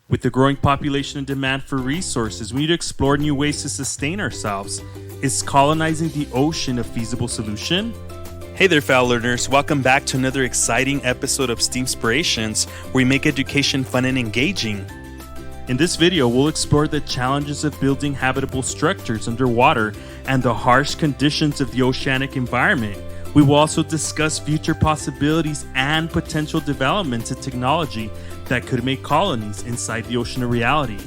With the growing population and demand for resources, we need to explore new ways to sustain ourselves. Is colonizing the ocean a feasible solution? Hey there, fellow learners. Welcome back to another exciting episode of STEAMspirations, where we make education fun and engaging. In this video, we'll explore the challenges of building habitable structures underwater and the harsh conditions of the oceanic environment. We will also discuss future possibilities and potential developments in technology that could make colonies inside the ocean a reality.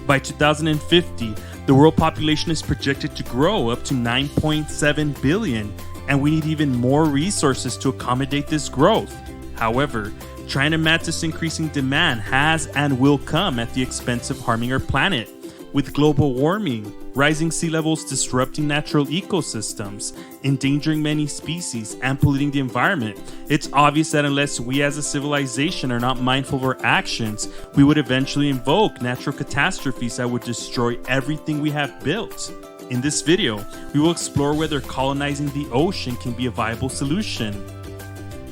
By 2050, the world population is projected to grow up to 9.7 billion, and we need even more resources to accommodate this growth. However, trying to match this increasing demand has and will come at the expense of harming our planet. With global warming, rising sea levels disrupting natural ecosystems, endangering many species, and polluting the environment, it's obvious that unless we as a civilization are not mindful of our actions, we would eventually invoke natural catastrophes that would destroy everything we have built. In this video, we will explore whether colonizing the ocean can be a viable solution.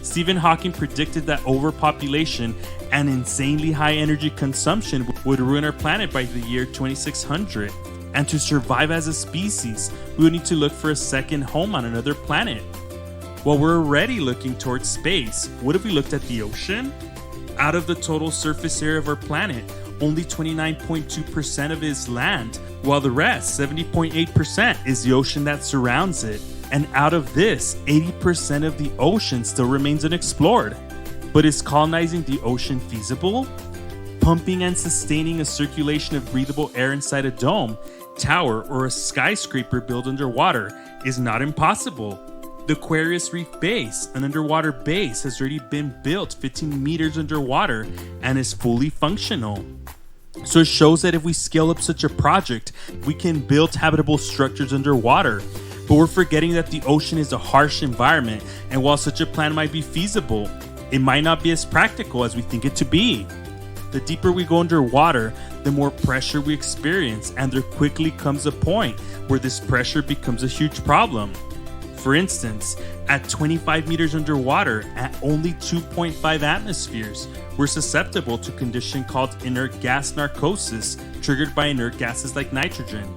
Stephen Hawking predicted that overpopulation and insanely high energy consumption would ruin our planet by the year 2600. And to survive as a species, we would need to look for a second home on another planet. While we're already looking towards space, what if we looked at the ocean? Out of the total surface area of our planet, only 29.2% of it is land, while the rest, 70.8%, is the ocean that surrounds it. And out of this, 80% of the ocean still remains unexplored. But is colonizing the ocean feasible? Pumping and sustaining a circulation of breathable air inside a dome, tower, or a skyscraper built underwater is not impossible. The Aquarius Reef Base, an underwater base, has already been built 15 meters underwater and is fully functional. So it shows that if we scale up such a project, we can build habitable structures underwater. But we're forgetting that the ocean is a harsh environment, and while such a plan might be feasible, it might not be as practical as we think it to be. The deeper we go underwater, the more pressure we experience, and there quickly comes a point where this pressure becomes a huge problem. For instance, at 25 meters underwater, at only 2.5 atmospheres, we're susceptible to a condition called inert gas narcosis, triggered by inert gases like nitrogen.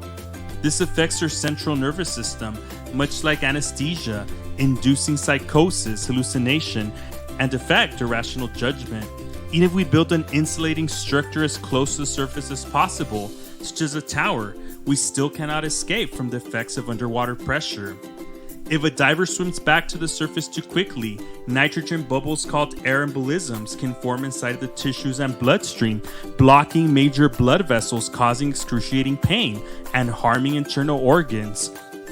This affects our central nervous system, much like anesthesia, inducing psychosis, hallucination, and affect irrational judgment. Even if we build an insulating structure as close to the surface as possible, such as a tower, we still cannot escape from the effects of underwater pressure. If a diver swims back to the surface too quickly, nitrogen bubbles called air embolisms can form inside the tissues and bloodstream, blocking major blood vessels, causing excruciating pain and harming internal organs.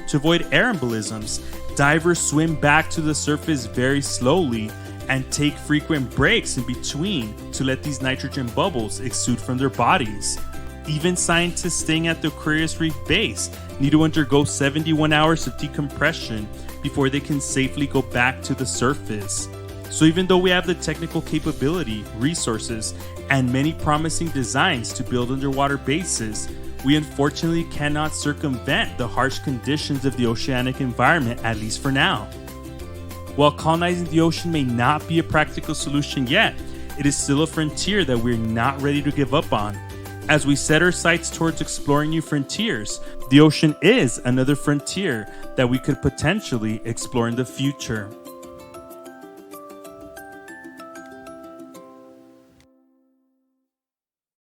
To avoid air embolisms, divers swim back to the surface very slowly and take frequent breaks in between to let these nitrogen bubbles exude from their bodies. Even scientists staying at the Aquarius Reef Base need to undergo 71 hours of decompression before they can safely go back to the surface. So even though we have the technical capability, resources, and many promising designs to build underwater bases, we unfortunately cannot circumvent the harsh conditions of the oceanic environment, at least for now. While colonizing the ocean may not be a practical solution yet, it is still a frontier that we're not ready to give up on. As we set our sights towards exploring new frontiers, the ocean is another frontier that we could potentially explore in the future.